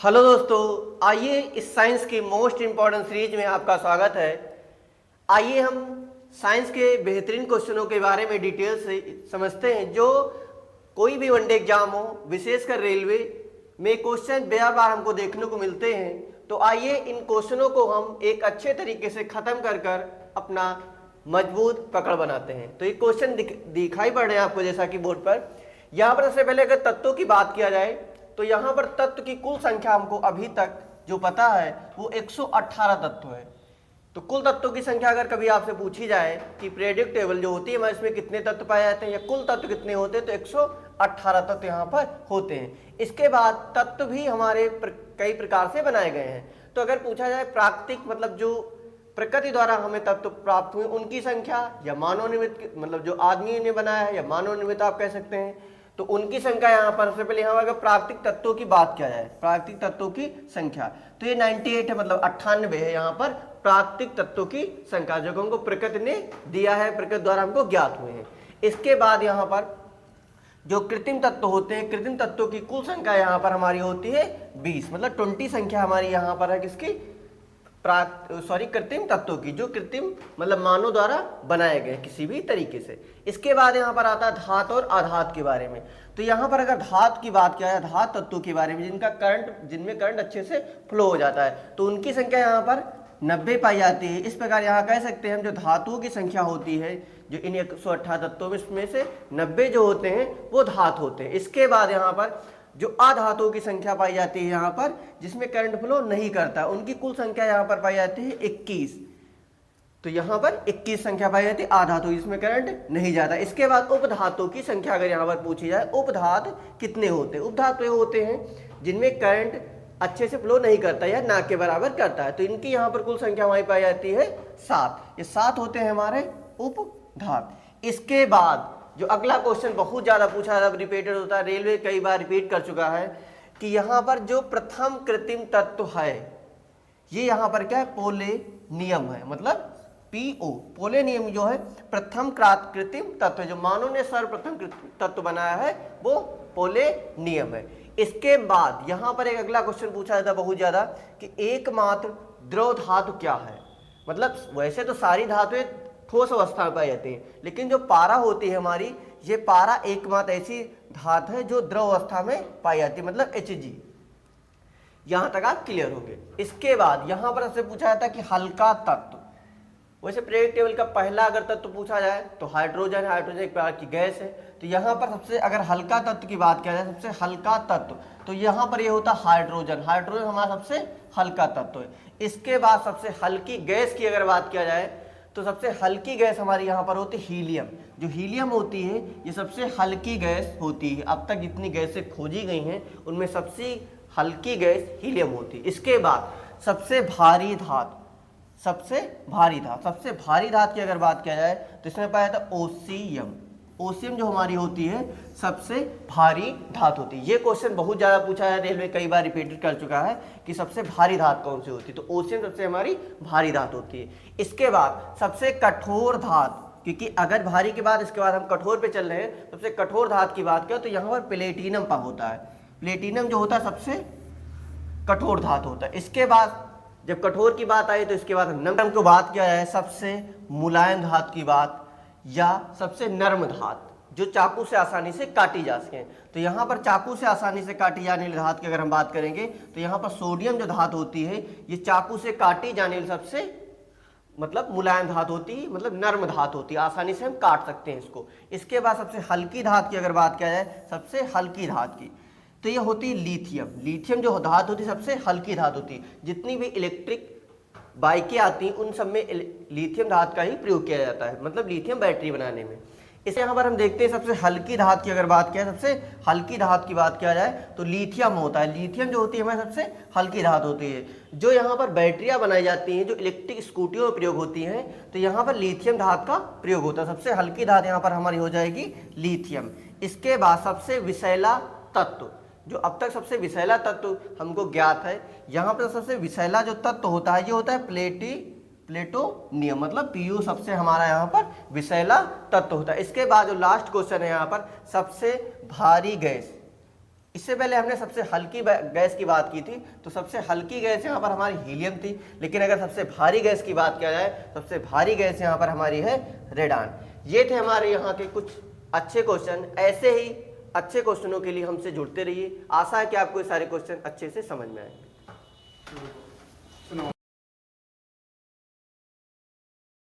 Hello दोस्तों, आइए इस साइंस की मोस्ट इम्पॉर्टेंट सीरीज में आपका स्वागत है। आइए हम साइंस के बेहतरीन क्वेश्चनों के बारे में डिटेल से समझते हैं जो कोई भी वनडे एग्जाम हो, विशेषकर रेलवे में क्वेश्चन बार बार हमको देखने को मिलते हैं। तो आइए इन क्वेश्चनों को हम एक अच्छे तरीके से ख़त्म कर कर अपना मजबूत पकड़ बनाते हैं। तो ये क्वेश्चन दिखाई पड़ रहे हैं आपको जैसा कि बोर्ड पर। यहाँ पर सबसे पहले अगर तत्वों की बात किया जाए तो यहाँ पर तत्व की कुल संख्या हमको अभी तक जो पता है वो 118 तत्व है। तो कुल तत्वों की संख्या अगर कभी आपसे पूछी जाए कि पीरियोडिक टेबल जो होती है हमारे इसमें कितने तत्व पाए जाते हैं या कुल तत्व कितने होते हैं, तो 118 तत्व यहाँ पर होते हैं। इसके बाद तत्व भी हमारे कई प्रकार से बनाए गए हैं। तो अगर पूछा जाए प्राकृतिक मतलब जो प्रकृति द्वारा हमें तत्व प्राप्त हुए उनकी संख्या, या मानव निर्मित मतलब जो आदमी ने बनाया है या मानव निर्मित आप कह सकते हैं, तो उनकी संख्या यहाँ पर सबसे पहले यहाँ अगर प्राकृतिक तत्वों की बात किया जाए, प्राकृतिक तत्वों की संख्या तो ये 98 है, मतलब 98 है यहाँ पर प्राकृतिक तत्वों की संख्या जो हमको प्रकृति ने दिया है, प्रकृति द्वारा हमको ज्ञात हुए हैं। इसके बाद यहाँ पर जो कृत्रिम तत्व होते हैं, कृत्रिम तत्वों की कुल संख्या यहाँ पर हमारी होती है 20, मतलब 20 संख्या हमारी यहाँ पर है किसकी, कृत्रिम तत्वों की, जो कृत्रिम मतलब मानव द्वारा बनाए गए किसी भी तरीके से। इसके बाद यहाँ पर आता है धातु और अधातु के बारे में। तो यहाँ पर अगर धातु की बात किया जाए, धातु तत्वों के बारे में जिनमें करंट अच्छे से फ्लो हो जाता है, तो उनकी संख्या यहाँ पर 90 पाई जाती है। इस प्रकार यहाँ कह सकते हैं हम जो धातुओं की संख्या होती है, जो इन 118 तत्वों में से 90 जो होते हैं वो धातु होते हैं। इसके बाद यहाँ पर जो अधातुओं की संख्या पाई जाती है यहाँ पर जिसमें करंट फ्लो नहीं करता, उनकी कुल संख्या यहाँ पर पाई जाती है 21। तो यहाँ पर 21 संख्या पाई जाती है अधातु जिसमें करंट नहीं जाता। इसके बाद उपधातुओं की संख्या अगर यहाँ पर पूछी जाए, उपधातु कितने होते हैं, उपधातु होते हैं जिनमें करंट अच्छे से फ्लो नहीं करता या ना के बराबर करता है, तो इनकी यहाँ पर कुल संख्या हमारी पाई जाती है 7। ये 7 होते हैं हमारे उपधातु। इसके बाद जो अगला क्वेश्चन बहुत ज्यादा पूछा जाता है, रिपीटेड होता है, रेलवे कई बार रिपीट कर चुका है कि यहाँ पर जो प्रथम कृत्रिम तत्व है ये यहाँ पर क्या है, पोलेनियम है, मतलब PO पोलेनियम जो है प्रथम कृत्रिम तत्व, जो मानव ने सर्वप्रथम तत्व बनाया है वो पोलेनियम है। इसके बाद यहाँ पर एक अगला क्वेश्चन पूछा जाता है बहुत ज्यादा कि एकमात्र द्रव धातु क्या है। मतलब वैसे तो सारी धातुएं ठोस अवस्था में पाई जाती है, लेकिन जो पारा होती है हमारी, ये पारा एकमात्र ऐसी धातु है जो द्रव अवस्था में पाई जाती है, मतलब Hg। यहां तक आप क्लियर होंगे। इसके बाद यहां पर आपसे पूछा जाता है कि हल्का तत्व, वैसे पीरियोडिक टेबल का पहला अगर तत्व पूछा जाए तो हाइड्रोजन, हाइड्रोजन एक प्रकार की गैस है। तो यहाँ पर सबसे अगर हल्का तत्व की बात किया जाए, सबसे हल्का तत्व तो यहाँ पर ये होता है हाइड्रोजन। हाइड्रोजन हमारा सबसे हल्का तत्व है। इसके बाद सबसे हल्की गैस की अगर बात किया जाए तो सबसे हल्की गैस हमारी यहाँ पर होती है हीलियम। जो हीलियम होती है ये सबसे हल्की गैस होती है। अब तक जितनी गैसें खोजी गई हैं उनमें सबसे हल्की गैस हीलियम होती है। इसके बाद सबसे भारी धातु, सबसे भारी धातु की अगर बात किया जाए तो इसमें पाया जाता है ओसियम। ओसियम जो हमारी होती है सबसे भारी धातु होती है। ये क्वेश्चन बहुत ज़्यादा पूछा है, रेलवे कई बार रिपीटेड कर चुका है कि सबसे भारी धातु कौन सी होती है, तो ओसियम सबसे हमारी भारी धातु होती है। इसके बाद सबसे कठोर धातु, क्योंकि अगर भारी के बाद इसके बाद हम कठोर पे चल रहे हैं, सबसे कठोर धातु की बात करें तो यहाँ पर प्लेटिनम पा होता है। प्लेटिनम जो होता है सबसे कठोर धातु होता है। इसके बाद जब कठोर की बात आई तो इसके बाद नरम को बात किया जाए, सबसे मुलायम धातु की बात या सबसे नर्म धातु जो चाकू से आसानी से काटी जा सके, तो यहाँ पर चाकू से आसानी से काटी जाने वाली धातु की अगर हम बात करेंगे तो यहाँ पर सोडियम जो धातु होती है ये चाकू से काटी जाने वाली सबसे मतलब मुलायम धातु होती है, मतलब नर्म धातु होती है, आसानी से हम काट सकते हैं इसको। इसके बाद सबसे हल्की धातु की अगर बात किया जाए, सबसे हल्की धातु की तो ये होती है लिथियम। लिथियम जो धातु होती है सबसे हल्की धातु होती है। जितनी भी इलेक्ट्रिक बाइकें आती हैं उन सब में लिथियम धातु का ही प्रयोग किया जाता है, मतलब लिथियम बैटरी बनाने में। इसे यहाँ पर हम देखते हैं सबसे हल्की धातु की अगर बात किया, सबसे हल्की धातु की बात किया जाए तो लिथियम होता है। लिथियम जो होती है हमारी सबसे हल्की धातु होती है। जो यहाँ पर बैटरियाँ बनाई जाती हैं, जो इलेक्ट्रिक स्कूटियों में प्रयोग होती हैं, तो यहाँ पर लिथियम धातु का प्रयोग होता है। सबसे हल्की धातु यहाँ पर हमारी हो जाएगी लिथियम। इसके बाद सबसे विषैला तत्व, जो अब तक सबसे विषैला तत्व हमको ज्ञात है, यहाँ पर सबसे विषैला जो तत्व होता है ये होता है प्लेटोनियम, मतलब PU सबसे हमारा यहाँ पर विषैला तत्व होता है। इसके बाद जो लास्ट क्वेश्चन है यहाँ पर सबसे भारी गैस, इससे पहले हमने सबसे हल्की गैस की बात की थी, तो सबसे हल्की गैस यहाँ पर हमारी हीलियम थी। लेकिन अगर सबसे भारी गैस की बात किया जाए, सबसे भारी गैस यहाँ पर हमारी है रेडान। ये थे हमारे यहाँ के कुछ अच्छे क्वेश्चन। ऐसे ही अच्छे क्वेश्चनों के लिए हमसे जुड़ते रहिए। आशा है कि आपको ये सारे क्वेश्चन अच्छे से समझ में आए।